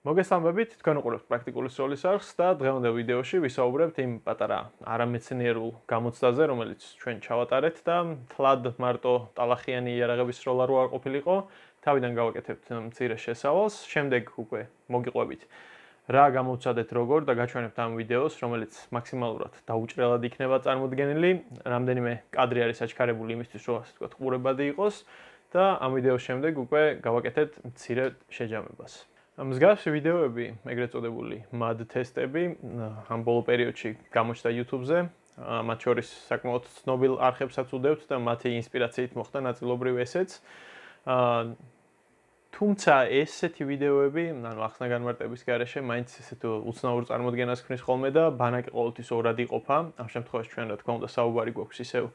მოგესალმებით, თქვენ უყურებთ პრაქტიკული სწავლის არხს და დღევანდელ ვიდეოში ვისაუბრებთ იმ პატარა არამეცნიერულ გამოცდაზე, რომელიც ჩვენ ჩავატარეთ და თლად მარტო ტალახიანი იარაღების როლა რო არ ყოფილიყო, თავიდან გავაკეთებთ მცირე შესავალს, შემდეგ უკვე მოგიყვებით რა გამოვცადეთ როგორ და გაჩვენებთ ამ ვიდეოს, რომელიც მაქსიმალურად დაუჭრელად იქნება წარმოდგენილი, რამდენიმე კადრი არის აჩქარებული იმისთვის, რომ ასე ვთქვათ, ყურებადი იყოს და ამ ვიდეოს შემდეგ უკვე გავაკეთეთ მცირე შეჯამებას. მსგავსი ვიდეოები, ეგრეთ წოდებული MUD ტესტები, ამ ბოლო პერიოდში გამოჩნდა YouTube-ზე, მათ შორის საკმაოდ ცნობილ არხებსაც უდევთ და მათი ინსპირაციით მოხდა ნაწილობრივ ესეც. თუმცა ესეთი ვიდეოები, ანუ ახსნა განმარტების გარეშე, მაინც ესეთ უცნაურ წარმოდგენას ქმნის ხოლმე და ბანაკი ყოველთვის ორად იყოფა. ამ შემთხვევაში ჩვენ რა თქმა უნდა საუბარი გვაქვს ისევ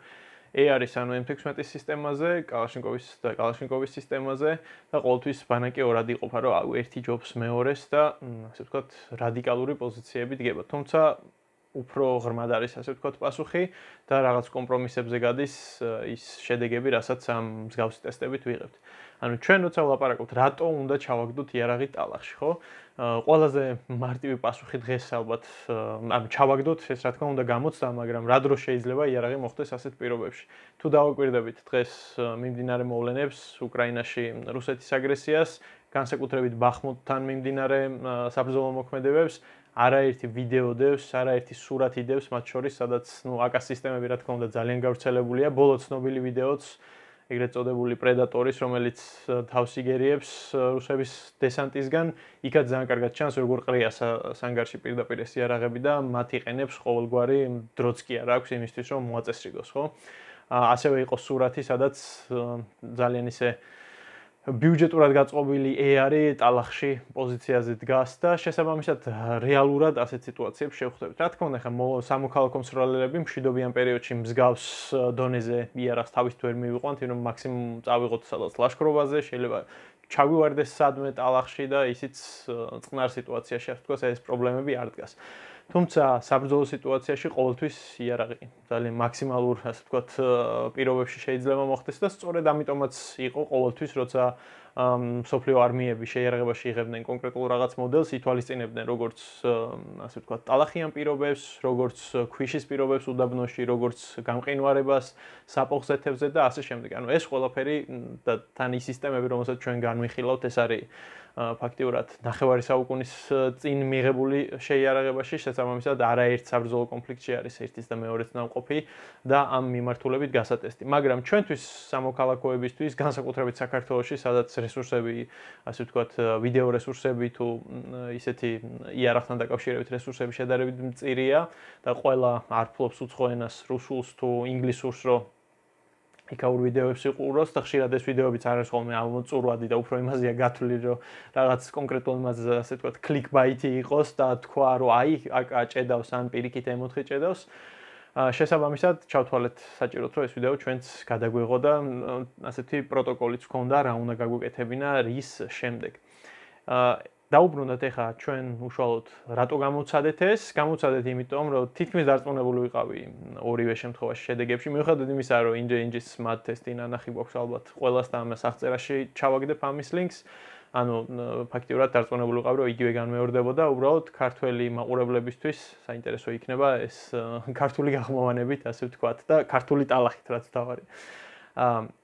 Ar-ის ანუ M16-ის სისტემაზე, კალაშნიკოვის სისტემაზე და ყოველთვის ბანაკი ორად იყოფა, რომ ერთი ჯობს მეორეს და ასე ვთქვათ, რადიკალური პოზიციები დგება. თუმცა უფრო ღრმად არის ასე ვთქვათ პასუხი და რაღაც კომპრომისებზე გადის ის შედეგები, რასაც ამ მსგავსი ტესტებით ვიღებთ. ანუ ჩვენ როცა ვლაპარაკობთ, რატო უნდა ჩავაგდოთ იარაღი ტალახში, ხო? ყველაზე მარტივი პასუხი დღეს ალბათ, ანუ ჩავაგდოთ, ეს რა თქმა უნდა გამოცდა, მაგრამ რა დროს შეიძლება იარაღი მოხდეს ასეთ პირობებში. თუ დავაკვირდებით დღეს მიმდინარე მოვლენებს უკრაინაში რუსეთის აგრესიას, განსაკუთრებით ბახმუტთან მიმდინარე საბრძოლო მოქმედებებს, არაერთი ვიდეო დევს, არაერთი სურათი დევს, მათ შორის, სადაც აკას სისტემები რა თქმა უნდა ძალიან გავრცელებულია, ბოლო ცნობილი ვიდეოც ეგრეთ წოდებული პრედატორის, რომელიც თავს იგერიებს რუსების დესანტისგან, იქაც ძალიან კარგად ჩანს, როგორ ყრია სანგარში პირდაპირ ეს იარაღები და მათ იყენებს ყოველგვარი დროც კი არ აქვს იმისთვის, რომ მოაწესრიგოს, ხო? ასევე იყო სურათი, სადაც ძალიან ისე ბიუჯეტურად გაწყობილი Ar-ი ტალახში პოზიციაზე დგას და შესაბამისად რეალურად ასეთ სიტუაციებს შევხვდებით. რა თქმა უნდა, ხა სამოქალაქო მსვლელები მშვიდობიან პერიოდში მსგავს დონეზე იარაღს თავის თუ ვერ მივიყვანთ, რომ მაქსიმუმ წავიღოთ სადაც ლაშქრობაზე, შეიძლება ჩავივარდეს სადმე ტალახში და ისიც წყნარ სიტუაციაში, ასე ვთქვათ, ეს პრობლემები არ დგას. თუმცა საბრძოლო სიტუაციაში ყოველთვის იარაღი ძალიან მაქსიმალურ, ასე ვთქვათ, პირობებში შეიძლება მოხდეს და სწორედ ამიტომაც იყო ყოველთვის, როცა მსოფლიო არმიები შეიარაღებაში იღებდნენ კონკრეტულ რაღაც მოდელს, ითვალისწინებდნენ როგორც, ასე ვთქვათ, ტალახიან პირობებს, როგორც ქვიშის პირობებს უდაბნოში, როგორც გამყინვარებას, საპოხზეთებზე და ასე შემდეგ. ანუ ეს ყველაფერი და თან ის სისტემები, რომელსაც ჩვენ განვიხილავთ, ეს არის ფაქტიურად ნახევარი საუკუნის წინ მიღებული შეიარაღებაში, შესაბამისად არაერთ საბრძოლო კონფლიქტში არის ერთის და მეორეც ნამყოფი და ამ მიმართულებით გასატესტი. მაგრამ ჩვენთვის სამოქალაქოებისთვის, განსაკუთრებით საქართველოში, სადაც რესურსები, ასე ვთქვათ, ვიდეო რესურსები თუ ისეთი იარაღთან დაკავშირებით რესურსები შედარებით მწირია და ყველა არ ფლობს უცხო ენას, რუსულს თუ ინგლისურს, რომ იქაურ ვიდეოებს იყუროს და ხშირად ეს ვიდეოებიც არ არის ხოლმე ამოწურვადი და უფრო იმაზეა გათვლილი, რომ რაღაც კონკრეტულ იმაზე, ასე ვთქვათ, clickbait-ი იყოს და თქვა, რომ აი, აკა ჭედავს ან პირიქით M4 ჭედავს. შესაბამისად, ჩავთვალეთ საჭიროდ, რომ ეს ვიდეო ჩვენც გადაგვიღო და ასეთი პროტოკოლიც ჰქონდა, რა უნდა გაგვეკეთებინა რის შემდეგ. დაუბრუნდათ ახლა ჩვენ უშუალოდ რატო გამოვცადეთ ეს? გამოვცადეთ იმიტომ, რომ თითქმის დარწმუნებული ვიყავი ორივე შემთხვევაში შედეგებში. მიუხედავად იმისა, რომ InRange-ის MUD ტესტი ნანახი გვაქვს ალბათ ყველას და ამას აღწერაში ჩავაგდებ ამის ლინკს. ანუ ფაქტიურად დარწმუნებული ვიყავი, რომ იგივე განმეორდებოდა, უბრალოდ ქართველი მაყურებლებისთვის საინტერესო იქნება ეს ქართული გაღმოვანებით, ასე ვთქვათ და ქართული ტალახით რაც თავარი.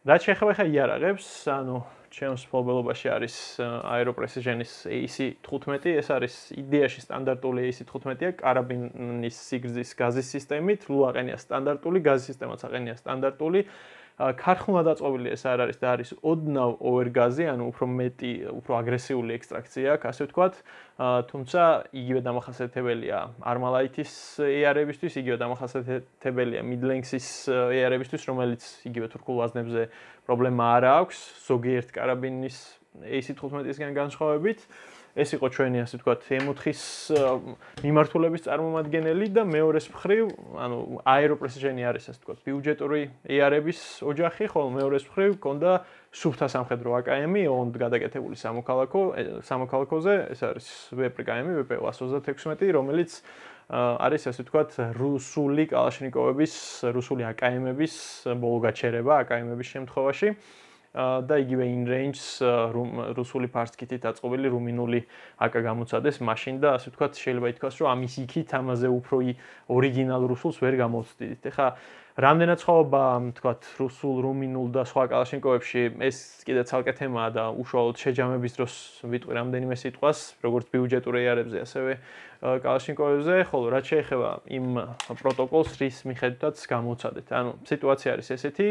რაც შეეხება ხა იარაღებს, ანუ ჩემს მფლობელობაში არის Ar-15-ის AC-15, ეს არის იდეაში სტანდარტული AC-15-ია, კარაბინის სიგრძის გაზის სისტემით, ლუ აყენია სტანდარტული, გაზის სისტემაც აყენია სტანდარტული. ქარხნულად დაწყობილი ეს არ არის და არის ოდნავ ოვერგაზი, ანუ უფრო მეტი, უფრო აგრესიული ექსტრაქცია აქვს, ასე ვთქვათ. თუმცა იგივე დამახასიათებელია Armalite-ის Ar-ებისთვის, იგივე დამახასიათებელია Mid-length-ის Ar-ებისთვის, რომელიც იგივე თურქულ ვაზნებზე პრობლემა არ აქვს, ზოგიერთ კარაბინის AC-15-ისგან განსხვავებით. ეს იყო ჩვენი, ასე ვთქვათ, M4-ის მიმართულების წარმომადგენელი და მეორეს მხრივ, ანუ Ar-15-ი არის, ასე ვთქვათ, ბიუჯეტური Ar-ების ოჯახი, ხოლო მეორეს მხრივ ჰქონდა სუფთა სამხედრო AKM-ი, ოღონდ გადაკეთებული სამოქალაქოზე, ეს არის VPKM-ი, VP-136, რომელიც არის, ასე ვთქვათ, რუსული კალაშნიკოვების, რუსული AKM-ების ბოლო გაჩერება AKM-ების შემთხვევაში. და იგივე InRange-ის რუსული ფარსკითით აწყობილი რუმინული აკა გამოცადეს მაშინ და ასე ვთქვათ შეიძლება ითქვას რომ ამის იქით ამაზე უფრო ორიგინალ რუსულს ვერ გამოვცდიდით. ეხლა რამდენად სხვაობა ვთქვათ რუსულ, რუმინულ და სხვა კალაშნიკოვებში ეს კიდე ცალკე თემაა და უშუალოდ შეჯამების დროს ვიტყვი რამდენიმე სიტყვას, როგორც ბიუჯეტურ AR-ებზე, ასევე კალაშნიკოვებზე, ხოლო რაც შეეხება იმ პროტოკოლს, რის მიხედვითაც გამოვცადეთ. ანუ სიტუაცია არის ესეთი,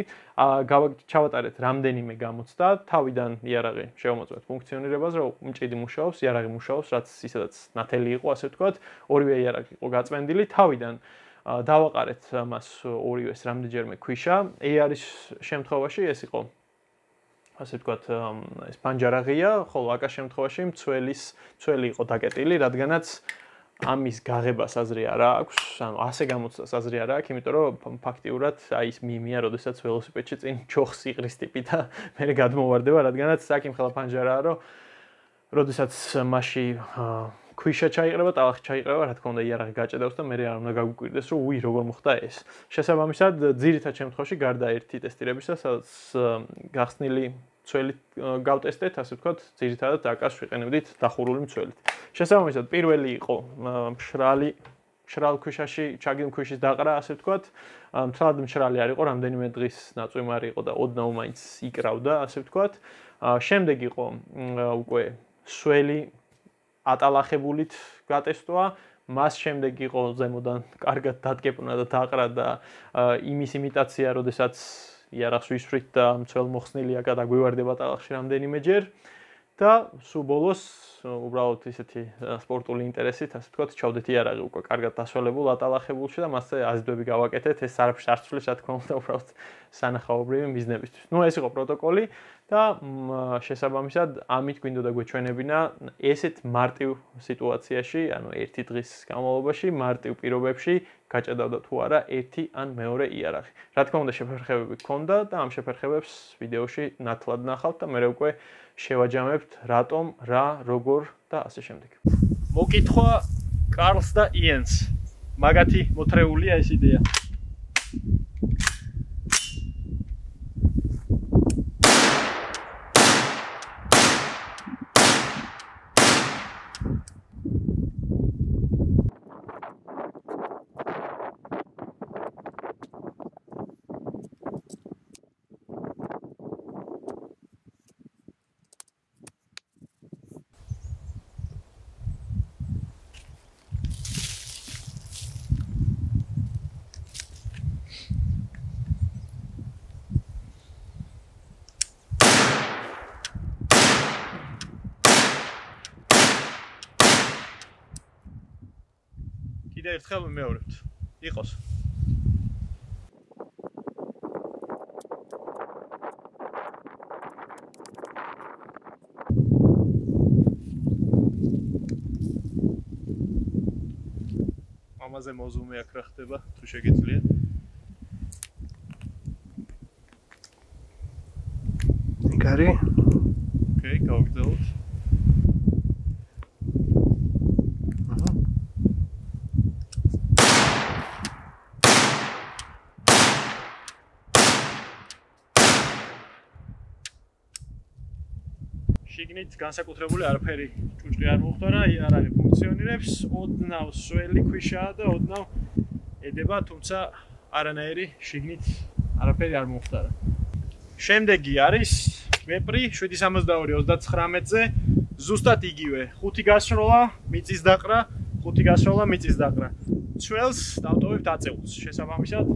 ჩავატარეთ რამდენიმე გამოცდა, თავიდან იარაღი შევამოწმეთ ფუნქციონირებას, რომ მჭიდი მუშაობს, იარაღი მუშაობს, რაც ისედაც ნათელი იყო, ასე ვთქვათ, ორივე იარაღი იყო გაწმენდილი, თავიდან დავაყარეთ მას ორივეს რამდენჯერმე ქვიშა. AR-ის შემთხვევაში ეს იყო ასე ვთქვათ, ეს პანჯარაღია, ხოლო აკას შემთხვევაში მცველი იყო დაკეტილი, რადგანაც ამის გაღებას აზრი არ აქვს, ანუ ასე გამოცდას აზრი არ აქვს, იმიტომ რომ ფაქტიურად აი ის მიმია, როდესაც ველოსიპედში წინ ჩოხს იყრის ტიპი და მე გადმოვარდება, რადგანაც საკიმხელა პანჯარაა, რომ როდესაც მასში ქვიშა ჩაიყრება, ტალახი ჩაიყრება, რა თქმა უნდა, იარაღი გაჭედავს და მე არ უნდა გაგვიკვირდეს, რომ უი, როგორ მოხდა ეს. შესაბამისად, ძირითად შემთხვევაში გარდა ერთი ტესტირებისა, სადაც გახსნილი მცველი გავტესტეთ, ასე ვთქვათ, ძირითადად აკას ვიყენებდით დახურული მცველით. შესაბამისად, პირველი იყო მშრალ ქვიშაში ჩაგდილი ქვიშის დაყრა, ასე ვთქვათ. მთლად მშრალი არ იყო, რამდენიმე დღის ნაწვიმარი იყო და ოდნავ მაინც იკრავდა, ასე ვთქვათ. შემდეგ იყო უკვე სველი ატალახებულით გატესტვა, მას შემდეგ იყო ზემოდან კარგად დატკეპნა და დაყრა და იმის იმიტაცია, როდესაც იარაღს ვისვრით და მცველ მოხსნილია გადაგვივარდება ტალახში რამდენიმეჯერ და სულ ბოლოს უბრალოდ ისეთი სპორტული ინტერესით, ასე ვთქვათ, ჩავდეთ იარაღი უკვე კარგად დასველებულ ატალახებულში და მასზე აზიდვები გავაკეთეთ, ეს არაფერს არ ცვლის, რა თქმა უნდა, უბრალოდ სანახაობრივი მიზნებისთვის. ნუ ეს იყო პროტოკოლი და შესაბამისად ამით გვინდოდა გვეჩვენებინა ესეთ მარტივ სიტუაციაში, ანუ ერთი დღის განმავლობაში, მარტივ პირობებში გაჭედავდა თუ არა ერთი ან მეორე იარაღი. რა თქმა უნდა, შეფერხებები გქონდა და ამ შეფერხებებს ვიდეოში ნათლად ნახავთ და მე უკვე შევაჯამებთ რატომ, რა, როგორ და ასე შემდეგ. მოკითხვა კარლს და იენს. მაგათი მოთრეულია ეს იდეა. კიდე ერთხელ ვიმეორებთ. იყოს. ამაზე მოზუმე აქ რა ხდება, თუ შეგიძლიათ. იგარი. ოკეი, გავგრძელოთ. შიგნით განსაკუთრებული არაფერი ჭუჭყი არ მოხდარა, იარაღი ფუნქციონირებს, ოდნავ სველი ქვიშაა და ოდნავ ედება, თუმცა არანაირი შიგნით არაფერი არ მოხდარა. შემდეგი არის ვეპრი 762-39-ზე, ზუსტად იგივე, 5 გასროლა, მიწის დაყრა, 5 გასროლა, მიწის დაყრა. ცველს დავტოვებთ აწეულს. შესაბამისად,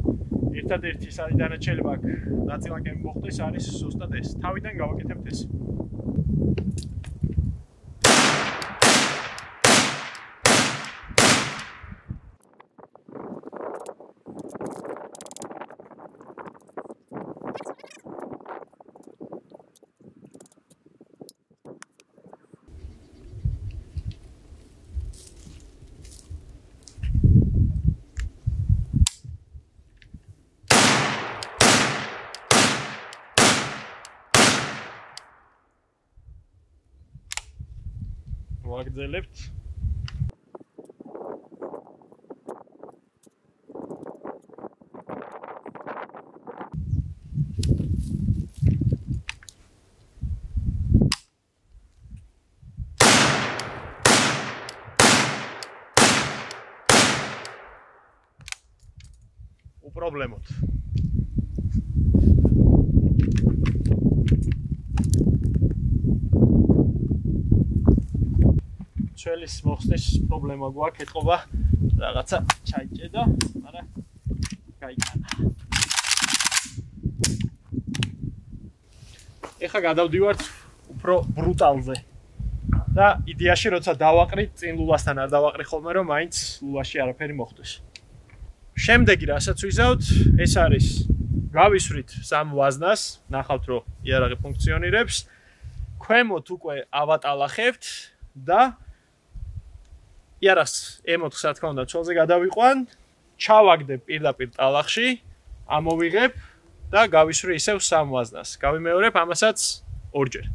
ერთადერთი სადიდანაც შეიძლება აქ ნაწილაკები მოხდეს არის ზუსტად ეს. თავიდან გავაკეთებთ ეს. ვაგრძელებთ. უპრობლემოდ. ჩვენის მოხსნის პრობლემა გვაქვს, ეთყობა რაღაცა ჩაიჭედო, მაგრამ გაიტანა. ეხლა გადავდივართ უფრო ბრუტალზე. და იდეაში როცა დავაყრით, წინ ლულასთან არ დავაყრი ხოლმე, რომ მაინც ლულაში არაფერი მოხდეს. შემდეგი რასაც ვიზავთ, ეს არის გავისვრით სამ ვაზნას, ნახავთ რომ იარაღი ფუნქციონირებს. ქვემოთ უკვე ავატალახებთ და იარაღს M4-ს რა თქმა უნდა ცოლზე გადავიყვან, ჩავაგდებ პირდაპირ ტალახში, ამოვიღებ და გავისვრი ისევ სამ ვაზნას. გავიმეორებ ამასაც ორჯერ.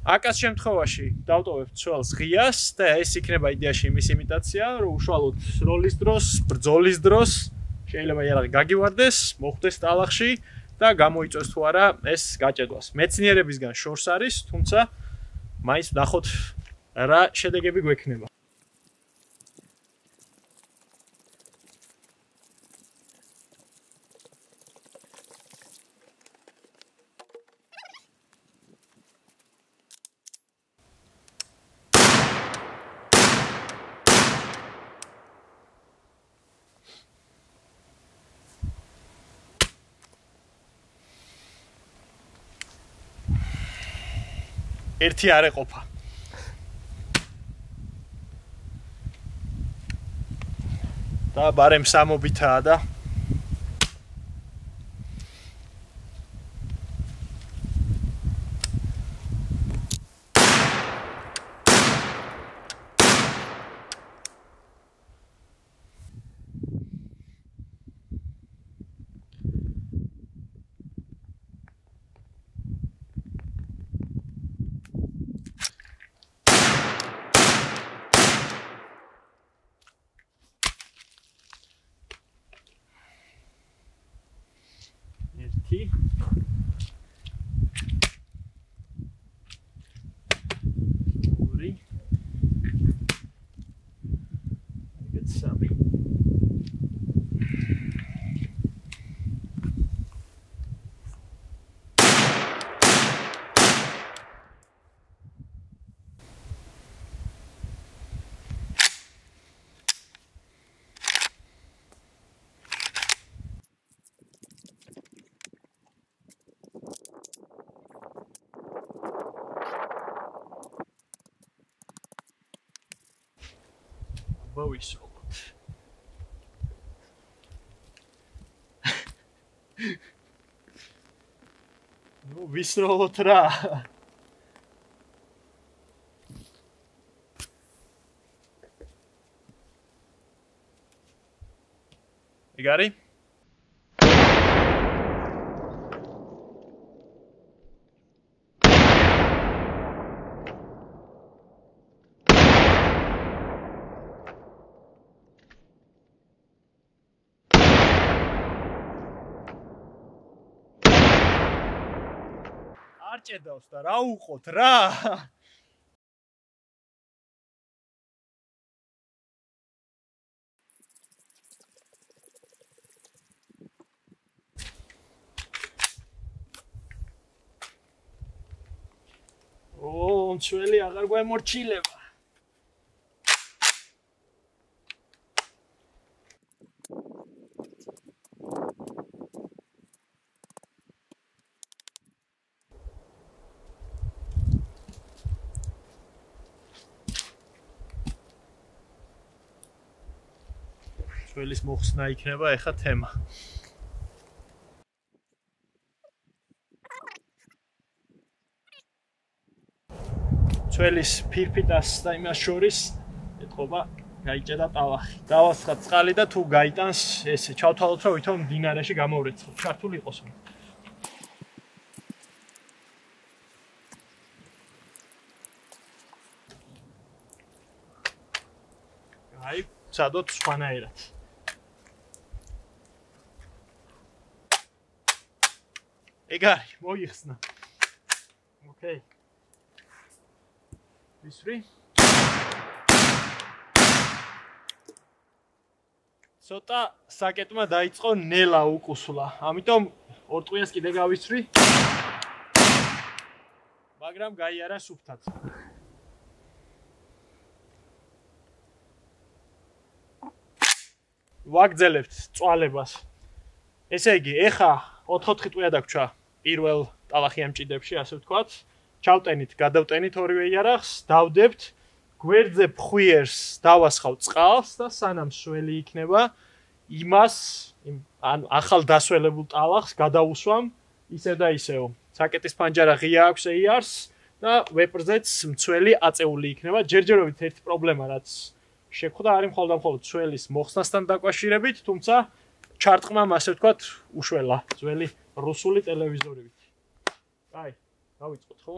აკას შემთხვევაში დავტოვებ ცველს ღიას და ეს იქნება იდეაში იმის იმიტაცია, რომ უშუალოდ როლის დროს, ბრძოლის დროს შეიძლება იარაღი გაგივარდეს, მოხვდეს ტალახში და გამოიწვევს თუ არა ეს გაჭედვას. მეცნიერებისგან შორს არის, თუმცა მაინც ვნახოთ რა შედეგები გვექნება. ერთი არ ეყოფა. და ბარემ სამობითაა და ერთი ორი ეგეც სამი ვისროლოთ. ნუ ვისროლოთ რა. ეგ არის? არ ჭედავს და რა უყოთ რა. ჩვენი აღარ გვემორჩილება. ჩვენის მოხსნა იქნება ეხა თემა. ჩვენის ფირფიტას და იმას შორის ეთყობა გაიჭედა ტალახი. დავასხათ წყალი და თუ გაიტანს ესე ჩავთვალოთ რომ ვითომ მდინარეში გამოვრეცხოთ. ქართული იყოს. აი, სადოთ სხვანაირად. ეგ არის, მოიხსნა. ოკეი. ვისვრი. ცოტა საკეტმა დაიწყო ნელა უკუსვლა. ამიტომ ორ ტყვიას კიდე გავიცვრი. მაგრამ გაიარა სუფთად. ვაგრძელებთ წვალებას. ესე იგი, ეხა 4-4 ტყვია დაგვრჩა პირველ ტალახიან ჭიდებში, ასე ვთქვათ. ჩავტენით, გადავტენით ორივე იარაღს, დავდებთ, გვერდზე ფხვიერს დავასხავ წყალს და სანამ სველი იქნება, იმას, ან ახალ დასველებულ ტალახს გადავუსვამ ისევ და ისევ. საკეტის ფანჯარა ღია აქვს ეიარს და ვეპრზეც მცველი აწეული იქნება. ჯერჯერობით ერთი პრობლემა რაც შეხვდა არის მხოლოდ ცველის მოხსნასთან დაკავშირებით, თუმცა ჩარტყმამ ასე ვთქვათ უშველა ძველი რუსული ტელევიზორებით. აი, დავიწყოთ ხო?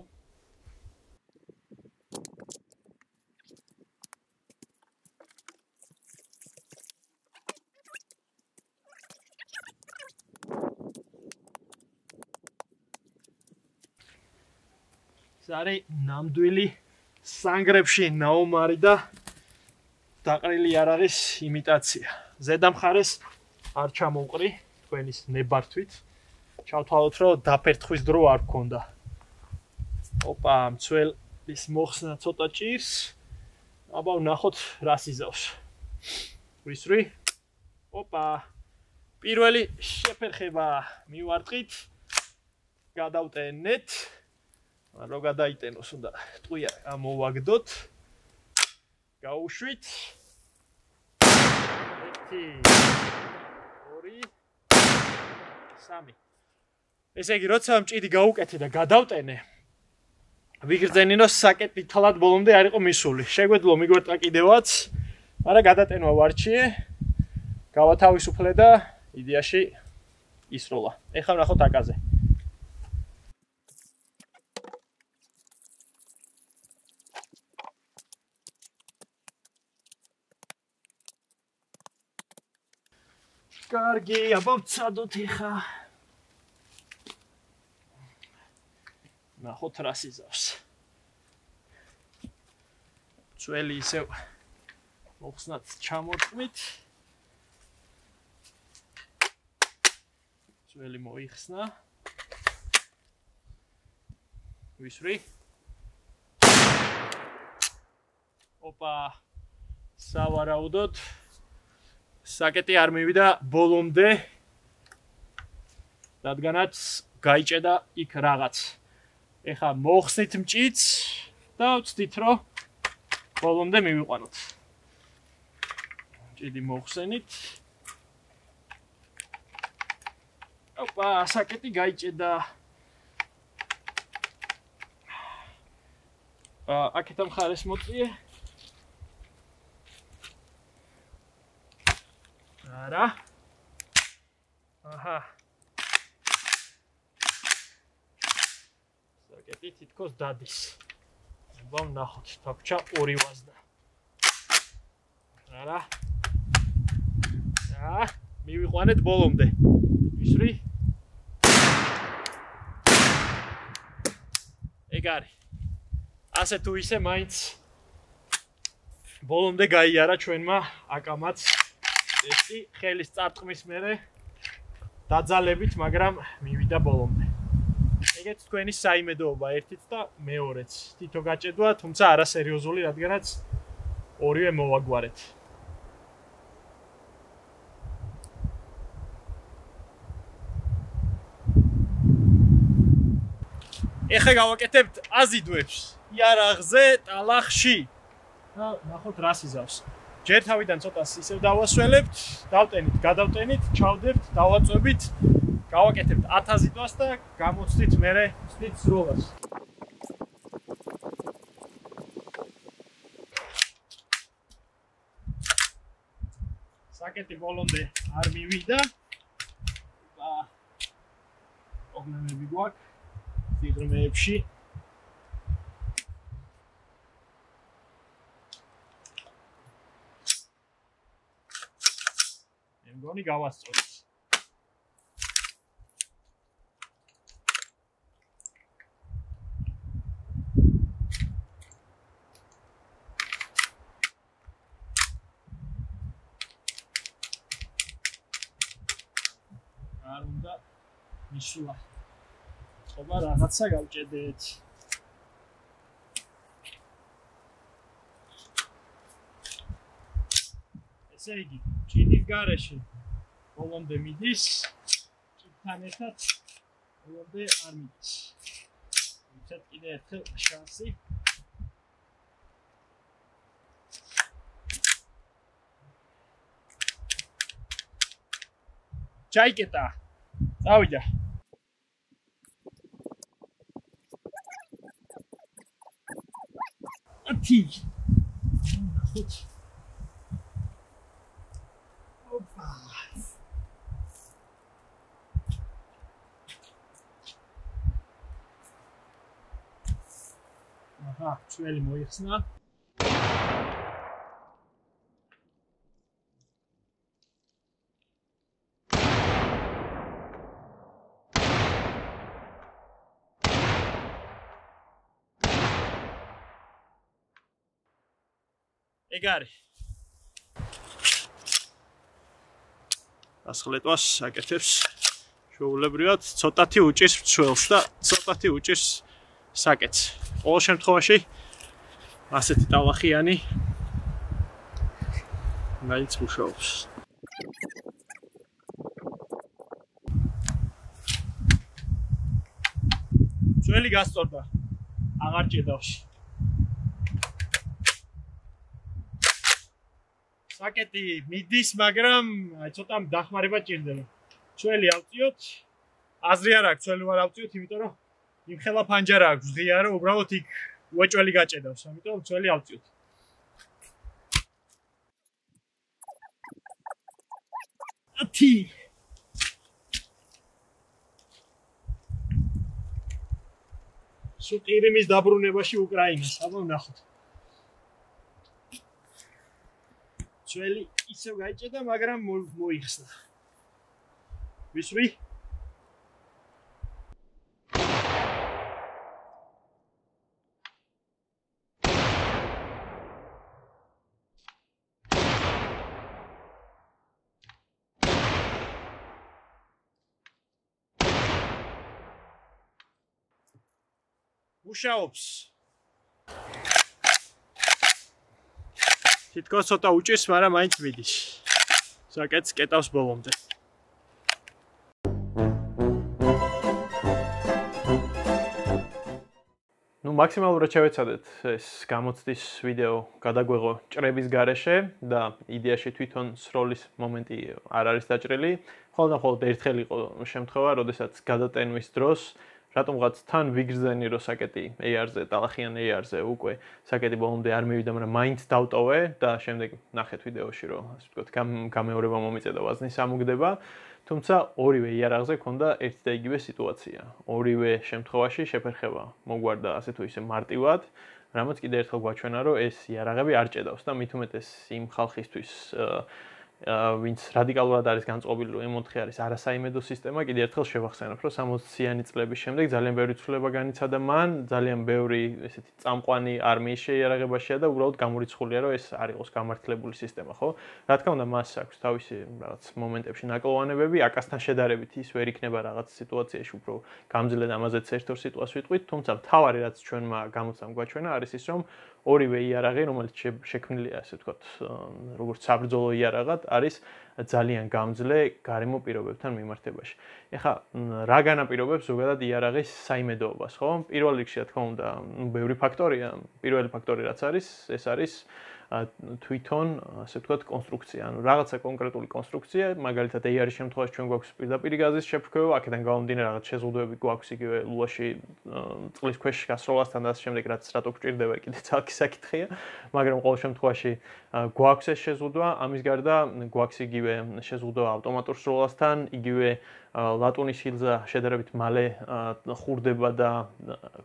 ეს არის ნამდვილი სანგრებში ნაომარი და დაყრილი იარაღის იმიტაცია. ზედა მხარეს არ ჩამოვყრი თქვენის ნებართვით. ჩავთვალოთ, რომ დაფერთხვის დრო არ გქონდა. ოპა, მცველის მოხსნა ცოტა ჭირს. აბა, ვნახოთ რას იზავს. ვისვრი? ოპა. პირველი შეფერხება მივარტყით. გადავტენეთ. რო გადაიტენოს, უნდა ტყვია ამოვაგდოთ. გაუშვით. 1 2 3 ესე იგი, როცა მჭიდი გაუკეთე და გადავტენე, ვიგრძენინო საკეტი თლად ბოლომდე არ იყო მისული. შეგვეძლო მიგვერტყა კიდევაც, მაგრამ გადატენვა ვარჩიე. გავათავისუფლე და იდეაში ისროლა. ეხლა ვნახოთ აკაზე. კარგი, აბა ვცადოთ ეხა. ნახოთ რას იზავს. ძველი ისევ მოხსნათ ჩამორტყმით. ძველი მოიხსნა. ვისვრი? ოპა, სავარაუდოდ საკეტი არ მივიდა ბოლომდე, რადგანაც გაიჭედა იქ რაღაც. ეხა მოხსნით მჭიდს და ვცდით, რომ ბოლომდე მივიყვანოთ. მჭიდი მოხსენით. ოპა, საკეტი გაიჭედა. აქეთ მხარეს მოწიე. არა. აჰა. საკეტი თითქოს დადის. აბა ვნახოთ, თქჩა 2 ვაზდა. არა. მივიყვანეთ ბოლომდე. ვისვრი? ეგ არის. ასე თუ ისე მაინც ბოლომდე გაიარა ჩვენმა აკამაც ტესტი ხელის წარწყმის მერე დაძალებით, მაგრამ მივიდა ბოლომდე. ეგეც თქვენი საიმედოობა ერთიც და მეორეც. თითო გაჭედვა, თუმცა არასერიოზული, რადგანაც ორივე მოვაგვარეთ. ეხლა გავაკეთებთ აზიდვებს იარაღზე ტალახში. და ნახოთ რას იზავს. ჯერ თავიდან ცოტას ისევ დავასველებთ, დავტენით, გადავტენით, ჩავდებთ, დავაწვევით, გავაკეთებთ 1000 აზიდვას და გამოცდით მერე ვცდით სროლას. საკეტი ბოლომდე არ მივიდა. პრობლემები გვაქვს სიღრმეებში. მგონი გავასწორეთ. მისულა. ხობა რაღაცა გავჭედეთ. ესე იგი, ჭიდის გარეშე ბოლომდე მიდის, ჭიდთან ერთად ბოლომდე არ მიდის. ვიცით კიდე ერთხელ შანსი. ჩაიკეტა. წავიდა. ათი. ხუთ. ოპა. აჰა, ჩვენი მოიხსნა. ეგ არის. ასხლეტვას აკეთებს შეუულებრივად ცოტათი უჭირს მცველს და ცოტათი უჭირს საკეთს. ყოველ შემთხვევაში ასეთი ტალახიანი მაინც მუშაობს. მცველი გასწორდა. აღარ ჭედავს. საკეთი მიდის, მაგრამ აი ცოტა დახმარება ჭირდება. ჩვენი ავწიოთ. აზრი არ აქვს, ჩვენი ვარ ავწიოთ, იმიტომ რომ იმ ხელა ფანჯარა აქვს, ღია რომ უბრალოდ იქ უეჭველი გაჭედავს, ამიტომ ჩვენი ავწიოთ. ათი. სუტირიმის დაბრუნებაში უკრაინას, აბა ვნახოთ. ჩვენი ისევ გაიჭედა, მაგრამ მოიხსნა. ვისვრი? მუშაობს. თითქოს ცოტა უჭირს, მაგრამ მაინც მიდის. საკეთს კეტავს ბოლომდე. ნუ მაქსიმალურად შევეცადეთ ეს გამოცდის ვიდეო გადაგვეღო ჭრების გარეშე და იდეაში თვითონ სროლის მომენტი არ არის დაჭრილი. მხოლოდ ერთხელ იყო შემთხვევა, როდესაც გადატენვის დროს რატომღაც თან ვიგრძენი რომ საკეთი AR-ზე, ტალახიან AR-ზე უკვე საკეთი ბოლომდე არ მივიდა, მაგრამ მაინც დავტოვე და შემდეგ ნახეთ ვიდეოში რომ ასე ვთქვათ, გამეორება მომიწედა ვაზნის ამოგდება. თუმცა ორივე იარაღზე ქონდა ერთი და იგივე სიტუაცია. ორივე შემთხვევაში შეფერხება მოგვარდა ასე თუ ისე მარტივად, რამაც კიდე ერთხელ გვაჩვენა რომ ეს იარაღები არ ჭედავს და მით უმეტეს იმ ხალხისთვის ვინც რადიკალურად არის განწყობილი, რომ M4 არის არასაიმედო სისტემა, კიდე ერთხელ შევახსენებ, რომ 60-იანი წლების შემდეგ ძალიან ბევრი ცვლილება განიცადა მან, ძალიან ბევრი ესეთი წამყვანი არმიის შეიარაღებაშია და უბრალოდ გამორიცხულია, რომ ეს არ იყოს გამართლებული სისტემა, ხო? რა თქმა უნდა, მას აქვს თავისი რაღაც მომენტებში ნაკლოვანებები, აკასთან შედარებით ის ვერ იქნება რაღაც სიტუაციაში უფრო გამძლე და ამაზეც ერთ-ორ სიტყვას ვიტყვით, თუმცა მთავარი რაც ჩვენმა გამოცდამ გვაჩვენა არის ის, რომ ორივე იარაღი, რომელიც შექმნილია, ასე ვთქვათ, როგორც საბრძოლო იარაღად, არის ძალიან გამძლე გარემო პირობებთან მიმართებაში. ეხლა რა განაპირობებს ზოგადად იარაღის საიმედოობას, ხო? პირველ რიგში, რა თქმა უნდა, ბევრი ფაქტორია. პირველი ფაქტორი რაც არის, ეს არის თვითონ, ასე ვთქვათ, კონსტრუქცია. ანუ რაღაცა კონკრეტული კონსტრუქცია, მაგალითად AR-ის შემთხვევაში ჩვენ გვაქვს პირდაპირ გაზის შეფრქვევა, აქედან გამომდინარე რაღაც შეზღუდვები გვაქვს იგივე ლუაში წყლის ქვეშ გასროლასთან და ასე შემდეგ, რაც რატო გვჭირდება, კიდე ცალკე საკითხია, მაგრამ ყოველ შემთხვევაში გვაქვს ეს შეზღუდვა, ამის გარდა გვაქვს იგივე შეზღუდვა ავტომატურ სროლასთან, იგივე ლატუნის ჰილზა შედარებით მალე ხურდება და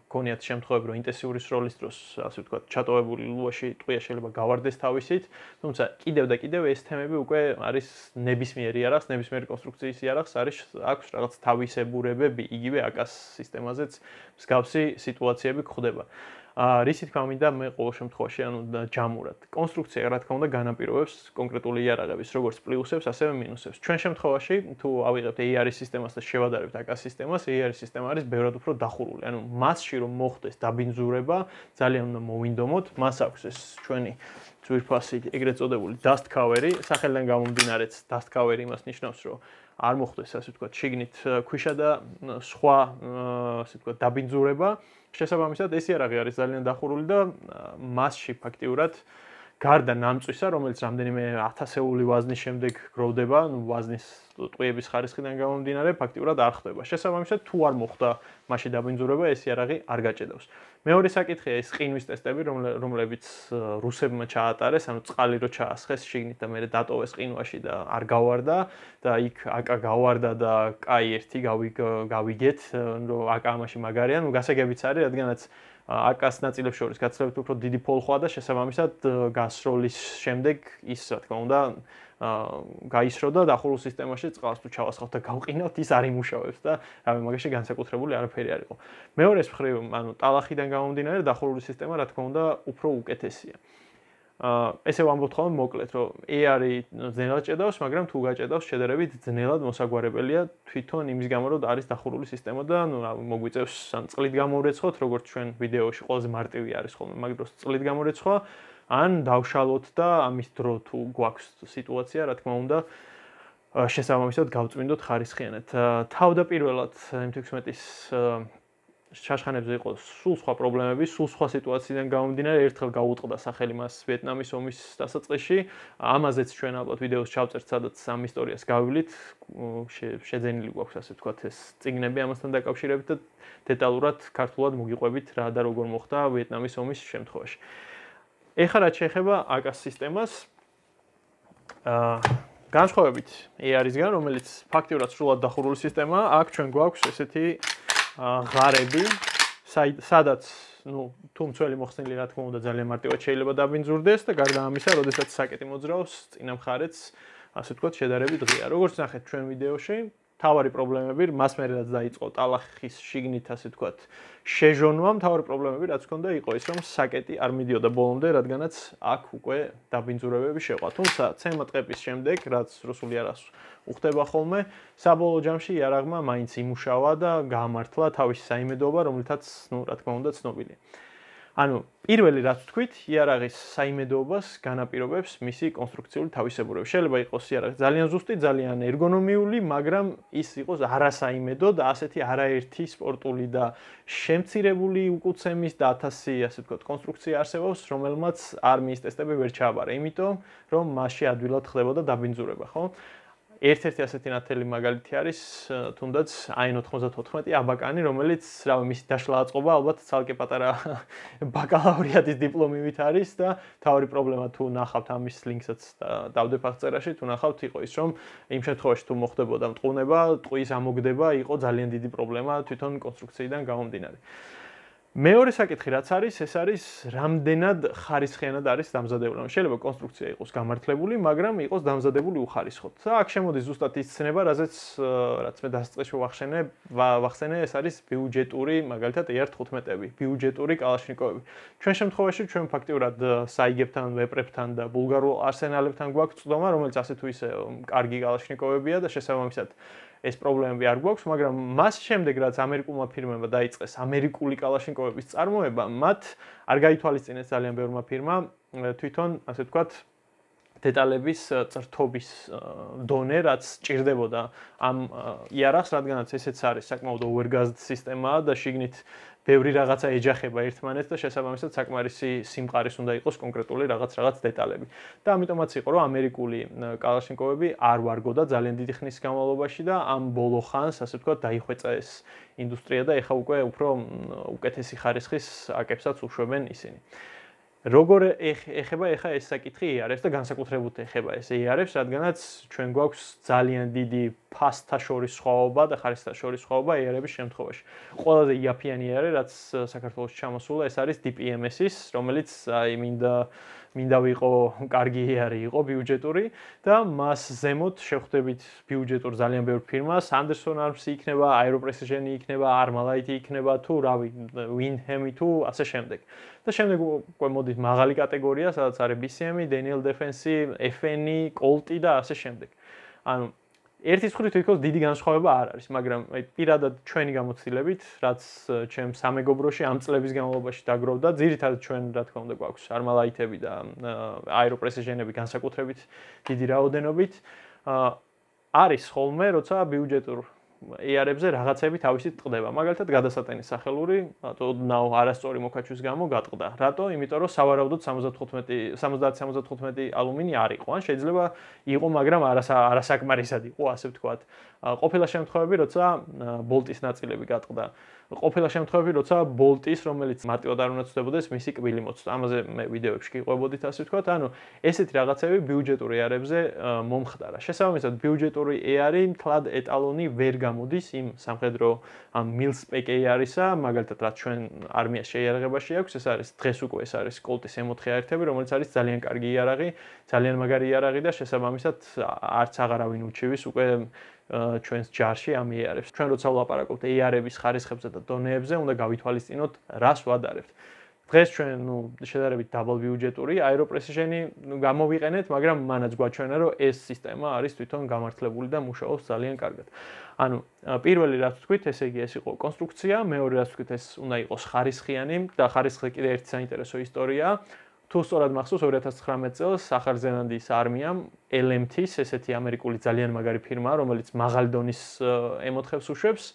გონიათ შემთხვევები, რომ ინტენსიური სროლის დროს, ასე ვთქვათ, ჩატოვებული ლუაში ტყვია შეიძლება გავარდეს თავისით, თუმცა კიდევ და კიდევ ეს თემები უკვე არის ნებისმიერ იარაღს, ნებისმიერი კონსტრუქციის იარაღს აქვს რაღაც თავისებურებები, იგივე აკას სისტემაზეც მსგავსი სიტუაციები გვხვდება. რისი თქმა მინდა მე ყოველ შემთხვევაში ანუ ჯამურად. კონსტრუქცია რა თქმა უნდა განაპირობებს კონკრეტული იარაღების როგორც პლუსებს, ასევე მინუსებს. ჩვენ შემთხვევაში თუ ავიღებთ AR-ის სისტემას და შევადარებთ AK სისტემას, AR-ის სისტემა არის ბევრად უფრო დახურული. ანუ მასში რომ მოხდეს დაბინძურება, ძალიან უნდა მოვინდომოთ. მას აქვს ეს ჩვენი ძვირფასი ეგრეთ წოდებული dust cover-ი, სახელიდან გამომდინარეც dust cover-ი იმას ნიშნავს, რომ არ მოხდეს ასე ვთქვათ, შიგნით ქვიშა და სხვა ასე ვთქვათ, დაბინძურება. შესაბამისად, ეს იარაღი არის ძალიან დახურული და მასში ფაქტიურად გარდა ნამწვისა, რომელიც რამდენიმე 1000-ეული ვაზნის შემდეგ გროვდება, ну ვაზნის ტყვიების ხარისხიდან გამომდინარე, ფაქტიურად არ ხდება. შესაბამისად, თუ არ მოხდა მასში დაბინძურება, ეს იარაღი არ გაჭედავს. მეორე საკითხია ეს ყინვის ტესტები, რომლებიც რუსებმა ჩაატარეს, ანუ წყალი რო ჩაასხეს შიგნით და მერე დატოვეს ყინვაში და არ გავარდა და იქ აკა გავარდა და კაი 1 გავიგეთ, რომ აკა ამაში მაგარია, ну გასაგებიც არის, რადგანაც აკას ნაწილებს შორის გაცილებით უფრო დიდი ფოლხვა და შესაბამისად გასროლის შემდეგ ის რა თქმა უნდა გაისრო და დახურულ სისტემაში წყალს თუ ჩავასხავთ და გავყინავთ ის არ იმუშავებს და რავი მაგაში განსაკუთრებული არაფერი არ იყო. მეორეს მხრივ ანუ ტალახიდან გამომდინარე დახურული სისტემა რა თქმა უნდა უფრო უკეთესია. ესე ვამბობთ ხოლმე მოკლედ რომ AR-ი ძნელად ჭედავს, მაგრამ თუ გაჭედავს შედარებით ძნელად მოსაგვარებელია თვითონ იმის გამო რომ არის დახურული სისტემა და ნუ მოგვიწევს ან წყლით გამორეცხოთ, როგორც ჩვენ ვიდეოში ყველაზე მარტივი არის ხოლმე მაგ დროს წყლით გამორეცხვა, ან დავშალოთ და ამის დრო თუ გვაქვს სიტუაცია, რა თქმა უნდა, შესაბამისად გავწმინდოთ ხარისხიანად. თავდაპირველად M16-ის შაშხანებზე იყო სულ სხვა პრობლემები, სულ სხვა სიტუაციიდან გამომდინარე, ერთხელ გაუწყდა სახელი მას ვიეტნამის ომის დასაწყისში. ამაზეც ჩვენ ალბათ ვიდეოს ჩავწერთ, სადაც ამ ისტორიას გავივლით. შეძენილი გვაქვს ასე ვთქვათ ეს წიგნები ამასთან დაკავშირებით და დეტალურად ქართულად მოგიყვებით რა და როგორ მოხდა ვიეტნამის ომის შემთხვევაში. ეხლა რაც შეეხება AK სისტემას, განსხვავებით AR-ისგან, რომელიც ფაქტიურად სრულად დახურული სისტემაა, აქ ჩვენ გვაქვს ესეთი ღარები, სადაც, ну, თუ მცველი მოხსნილი რა თქმა უნდა ძალიან მარტივად შეიძლება დაბინძურდეს და გარდა ამისა, როდესაც საკეტი მოძრაობს, წინა მხარეც, ასე ვთქვათ, შედარებით ღია. როგორც ნახეთ ჩვენ ვიდეოში, თავარი პრობლემები, მას მერეაც დაიწყო ტალახის შიგნით, ასე ვთქვათ, შეჟონვა, თავარი პრობლემები რაც ჰქონდა იყო ის, რომ საკეტი არ მიდიოდა ბოლომდე, რადგანაც აქ უკვე დაბინძურებები შეყვა. თუმცა ცემა ტყეპის შემდეგ, რაც რუსული იარაღს უხდება ხოლმე, საბოლოო ჯამში იარაღმა მაინც იმუშავა და გაამართლა თავისი საიმედოობა, რომლითაც, ну, რა თქმა უნდა, ცნობილია. ანუ პირველი რაც ვთქვით, იარაღის საიმედოობას განაპირობებს მისი კონსტრუქციული თავისებურება. შეიძლება იყოს იარაღი ძალიან ზუსტი, ძალიან ერგონომიული, მაგრამ ის იყოს არასაიმედო და ასეთი არაერთი სპორტული და შემცირებული უკუცემის და 1000 ასე ვთქვათ კონსტრუქცია არსებობს, რომელმაც არმიის ტესტები ვერ ჩააბარა, იმიტომ რომ მასში ადვილად ხდებოდა დაბინძურება, ხო? ერთ-ერთი ასეთი ნათელი მაგალითი არის თუნდაც IN-94 აბაკანი, რომელიც რავი მისი დაშლა აწყობა ალბათ ცალკე პატარა ბაკალავრიატის დიპლომივით არის და თავი პრობლემა თუ ნახავთ ამის ლინკსაც დავდებ აღწერაში, თუ ნახავთ იყო ის რომ იმ შემთხვევაში თუ მოხდებოდა მტყუნება, ტყვის ამოგდება იყო ძალიან დიდი პრობლემა თვითონ კონსტრუქციიდან გამომდინარე. მეორე საკითხი რაც არის, ეს არის რამდენად ხარისხიანად არის დამზადებული. შეიძლება კონსტრუქცია იყოს გამართლებული, მაგრამ იყოს დამზადებული უხარისხოდ. და აქ შემოდის ზუსტად ის ცნება, რაც მე დასაწყისში ვახსენე, ეს არის ბიუჯეტური, მაგალითად AR-15-ები, ბიუჯეტური კალაშნიკოვები. ჩვენ შემთხვევაში ჩვენ ფაქტიურად საიგებთან, ვეპრებთან და ბულგარულ არსენალებთან გვაქვს წვდომა, რომელიც ასე თუ ისე კარგი კალაშნიკოვებია და შესაბამისად ეს პრობლემები არ გვაქვს, მაგრამ მას შემდეგ რაც ამერიკულმა ფირმებმა დაიწყეს ამერიკული კალაშნიკოვების წარმოება, მათ არ გაითვალისწინეს ძალიან ბევრმა ფირმამ თვითონ, ასე ვთქვათ, დეტალების წრთობის დონე, რაც ჭირდებოდა ამ იარაღს, რადგანაც ესეც არის საკმაოდ overgazed სისტემაა და შიგნით ბევრი რაღაცა ეჯახება ერთმანეთს და შესაბამისად საკმარისი სიმყარის უნდა იყოს კონკრეტული რაღაც დეტალები. და ამიტომაც იყო, რომ ამერიკული კალაშნიკოვები არ ვარგოდა ძალიან დიდი ხნის განმავლობაში და ამ ბოლო ხანს, ასე ვთქვათ, დაიხვეწა ეს ინდუსტრია და ეხა უკვე უფრო უკეთესი ხარისხის აკებსაც უშვებენ ისინი. როგორ ეხება ეხა ეს საკითხი AR-ებს და განსაკუთრებულად ეხება ეს AR-ებს, რადგანაც ჩვენ გვაქვს ძალიან დიდი ფასთა შორის სხვაობა და ხარისხთა შორის სხვაობა AR-ების შემთხვევაში. ყველაზე იაფიანი AR-ი, რაც საქართველოში ჩამოსულა, ეს არის DPMS-ის, რომელიც აი მინდა მინდა ვიყო კარგი ეარი იყო ბიუჯეტური და მას ზემოთ შევხვდებით ბიუჯეტურ ძალიან ბევრ ფირმას, Anderson Arms იქნება, Ar-15 იქნება, Armalite იქნება თუ რავი, Windham თუ ასე შემდეგ. და შემდეგ უკვე მოდით მაღალი კატეგორია, სადაც არის BCM, Daniel Defense, FN, Colt და ასე შემდეგ. ანუ ერთის მხრივ თვითონ დიდი განსხვავება არ არის, მაგრამ პირადად ჩვენი გამოცდილებით, რაც ჩემს სამეგობროში ამ წლების განმავლობაში დაგროვდა, ძირითადად ჩვენ რა თქმა უნდა გვაქვს Armalite-ები და Ar-15-ები განსაკუთრებით დიდი რაოდენობით. არის ხოლმე, როცა ბიუჯეტურ AR-ებზე რაღაცები თავისით ტყდება. მაგალითად, გადასატანის სახელური, ოდნავ არასწორი მოქაჩვის გამო გატყდა. რატო? იმიტომ რომ სავარაუდოდ 70-75 ალუმინი არ იყო. ან შეიძლება იყო, მაგრამ არასაკმარისად იყო, ასე ვთქვათ. ყოფილა შემთხვევები, როცა ბოლტის ნაწილები გატყდა. ყოფილა შემთხვევები, როცა ბოლტის, რომელიც მარტივად არ უნდა ცდებოდეს, მისი კბილი მოცდა. ამაზე მე ვიდეოებში გიყვებოდით, ასე ვთქვათ. ანუ ესეთი რაღაცები ბიუჯეტურ AR-ებზე მომხდარა. შესაბამისად, ბიუჯეტური AR-ი თლად ეტალონი ვერ გამოდის იმ სამხედრო ამ mil-spec AR-ისა, მაგალითად, რაც ჩვენ არმიას შეიარაღებაში აქვს, ეს არის დღეს უკვე ეს არის Colt-ის M4A1-ები, რომელიც არის ძალიან კარგი იარაღი, ძალიან მაგარი იარაღი და შესაბამისად არც აღარავინ უჩივის უკვე ჩვენს ჯარში ამ AR-ებს. ჩვენ როცა ვლაპარაკობთ AR-ების ხარისხებზე და დონეებზე, უნდა გავითვალისწინოთ, რას ვადარებთ. დღეს ჩვენ შედარებით დაბალ ბიუჯეტური Ar-15-ი გამოვიყენეთ, მაგრამ მანაც გვაჩვენა, რომ ეს სისტემა არის თვითონ გამართლებული და მუშაობს ძალიან კარგად. ანუ პირველი რაც ვთქვით, ესე იგი ეს იყო კონსტრუქცია, მეორე რაც ვთქვით, ეს უნდა იყოს ხარისხიანი და ხარისხზე კიდე ერთი საინტერესო ისტორიაა. თუ სწორად მახსოვს 2019 წელს ახალ ზელანდიის არმიამ LMT-ს, ესეთი ამერიკული ძალიან მაგარი ფირმაა, რომელიც მაღალი დონის M4-ებს უშვებს,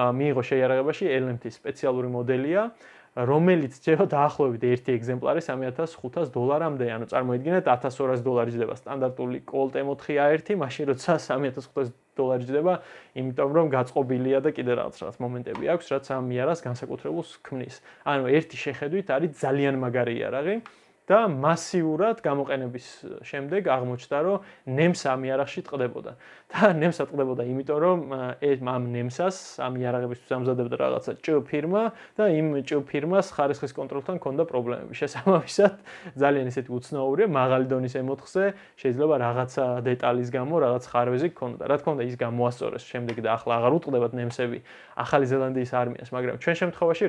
მიიღო შეიარაღებაში LMT-ის სპეციალური მოდელია, რომელიც ჯერა დაახლოებით ერთი ეგზემპლარი $3,500-მდე, ანუ წარმოიდგინეთ $1,200 ჯდება სტანდარტული Colt M4A1, მაშინ როცა $3,500 ჯდება, იმიტომ რომ გაწყობილია და კიდე რაღაც მომენტები აქვს, რაც ამ იარაღს განსაკუთრებულს ქმნის. ანუ ერთი შეხედვით არის ძალიან მაგარი იარაღი. და მასიურად გამოყენების შემდეგ აღმოჩნდა, რომ ნემსა ამ იარაღში ტყდებოდა. და ნემსა ტყდებოდა, იმიტომ რომ ამ ნემსას ამ იარაღებისთვის ამზადებდა რაღაცა ჭ ფირმა და იმ ჭ ფირმას ხარისხის კონტროლთან ჰქონდა პრობლემები. შესაბამისად, ძალიან ისეთი უცნაურია, მაღალი დონის M4-ზე შეიძლება რაღაცა დეტალის გამო რაღაც ხარვეზი ჰქონდა. რა თქმა უნდა, ის გამოასწორეს შემდეგ და ახლა აღარ უტყდებათ ნემსები ახალი ზელანდიის არმიას, მაგრამ ჩვენ შემთხვევაში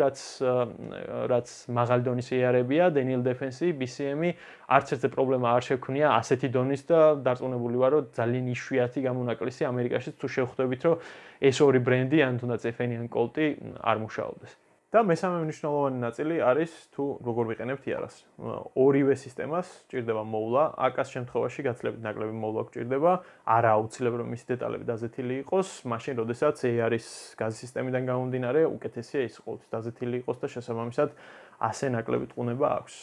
რაც მაღალი დონის AR-ებია, Daniel Defense-ი, BCM-ი არც ერთი პრობლემა არ შექმნია ასეთი დონის და დარწმუნებული ვარ, რომ ძალიან იშვიათი გამონაკლისი ამერიკაში თუ შევხვდებით, რომ ეს ორი ბრენდი, ან თუნდაც FN ან Colt-ი არ მუშაობდეს. და მესამე მნიშვნელოვანი ნაწილი არის თუ როგორ ვიყენებთ იარაღს. ორივე სისტემას ჭირდება მოვლა, აკას შემთხვევაში გაცილებით ნაკლები მოვლა გჭირდება, არა აუცილებლად რომ მისი დეტალები დაზეთილი იყოს, მაშინ როდესაც AR-ის გაზის სისტემიდან გამომდინარე, უკეთესია ის ყოველთვის დაზეთილი იყოს და შესაბამისად ასე ნაკლები ტყუნება აქვს.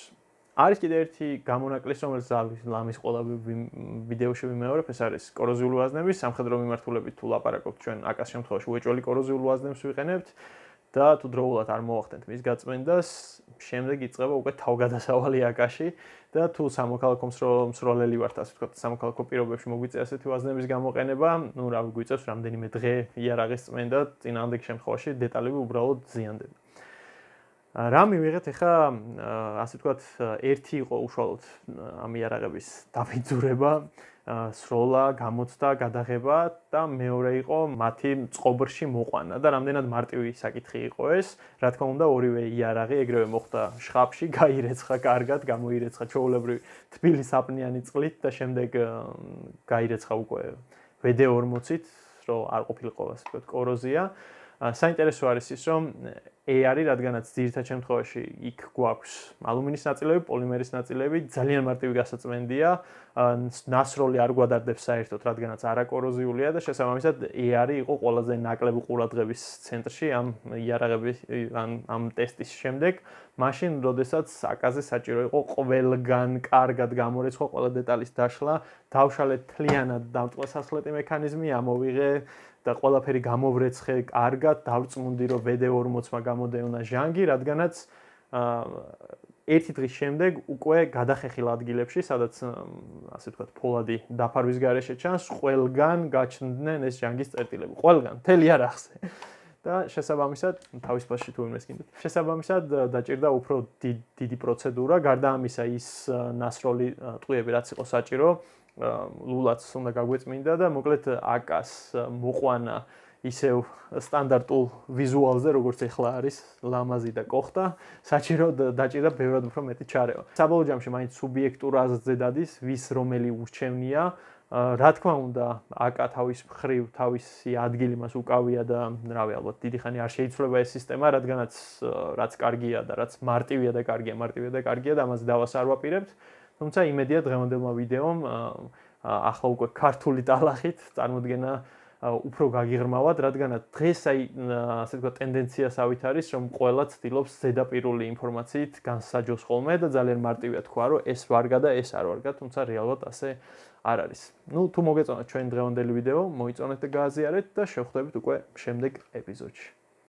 არის კიდე ერთი გამონაკლისი, რომელიც ლამის ყველა ვიდეოში ვიმეორებ, ეს არის კოროზიული ვაზნები, სამხედრო მიმართულებით თუ ლაპარაკობთ ჩვენ აკას შემთხვევაში უეჭველი კოროზიულ ვაზნებს ვიყენებთ და თუ დროულად არ მოახდენთ მის გაწმენდას, შემდეგ იწყება უკვე თავგადასავალი აკაში და თუ სამოქალაქო მსროლელი ვართ, ასე ვთქვათ, სამოქალაქო პირობებში მოგვიწია ასეთი ვაზნების გამოყენება, ნუ რა გვიწევს რამდენიმე დღე იარაღის წმენდა, წინააღმდეგ შემთხვევაში დეტალები უბრალოდ ზიანდება. რა მივიღეთ ახლა, ასე ვთქვათ, ერთი იყო უშუალოდ ამ იარაღების დაფიძურება, სროლა, გამოცდა, გადაღება და მეორე იყო მათი წყობრში მოყვანა და რამდენად მარტივი საკითხი იყო ეს. რა თქმა უნდა, ორივე იარაღი ეგრევე მოხდა შხაპში, გაირეცხა კარგად, გამოირეცხა ჩვეულებრივი თბილი საპნიანი წყლით და შემდეგ გაირეცხა უკვე WD-40-ით, რომ არ ყოფილიყო, ასე ვთქვათ, კოროზია. საინტერესო არის ის, რომ AR-ი, რადგანაც ძირითად შემთხვევაში იქ გვაქვს ალუმინის ნაწილები, პოლიმერის ნაწილები, ძალიან მარტივი გასაწმენდია, ნასროლი არ გვადარდებს საერთოდ, რადგანაც არაკოროზიულია და შესაბამისად AR-ი იყო ყველაზე ნაკლები ყურადღების ცენტრში ამ იარაღების ამ ტესტის შემდეგ, მაშინ, როდესაც აკაზე საჭირო იყო ყველგან კარგად გამორეცხვა ყველა დეტალის დაშლა, დავშალეთ მთლიანად დამტყვესასხლეტი მექანიზმი, ამოვიღე და ყველაფერი გამოვრეცხე კარგად, დავწმუნდი, რომ WD-40-მა გამოდეונה ჟანგი, რადგანაც ერთი დღის შემდეგ უკვე გადახეხილ ადგილებში, სადაც ასე ვთქვათ, ფოლადი დაფარვის გარეშე ჩანს, ყველგან გაჩნდნენ ეს ჟანგის წერტილები. ყველგან, მთელი იარაღზე. და შესაბამისად თავის ფასში თუ იმეს გინდათ. შესაბამისად დაჭირდა უფრო დიდი პროცედურა, გარდა ამისა ის ნასროლი ტყუები რაც იყო საჭირო, ლულაც უნდა გაგვეწმინდა და მოკლედ აკას მოყვანა ისევ სტანდარტულ ვიზუალზე, როგორც ახლა არის, ლამაზი და კოხტა, საჭიროდ დაჭირდა ბევრად უფრო მეტი ჩარევა. საბოლოო ჯამში მაინც სუბიექტურ აზრზე დადის, ვის რომელი ურჩევნია. რა თქმა უნდა, აკა თავის მხრივ თავისი ადგილი მას უკავია და რავი, ალბათ დიდი ხანი არ შეიცვლება ეს სისტემა, რადგანაც რაც კარგია და რაც მარტივია და კარგია და ამაზე დავას არ ვაპირებთ. თუმცა იმედია დღევანდელმა ვიდეომ ახლა უკვე ქართული ტალახით წარმოდგენა უფრო გაგიღრმავად, რადგანაც დღეს ასე ვთქვათ ტენდენციასავით არის, რომ ყველა ცდილობს ზედაპირული ინფორმაციით განსაჯოს ხოლმე და ძალიან მარტივია თქვა, რომ ეს ვარგა და ეს არ ვარგა, თუმცა რეალურად ასე არ არის. თუ მოგეწონათ ჩვენი დღევანდელი ვიდეო, მოიწონეთ და გააზიარეთ და შევხვდებით უკვე შემდეგ ეპიზოდში.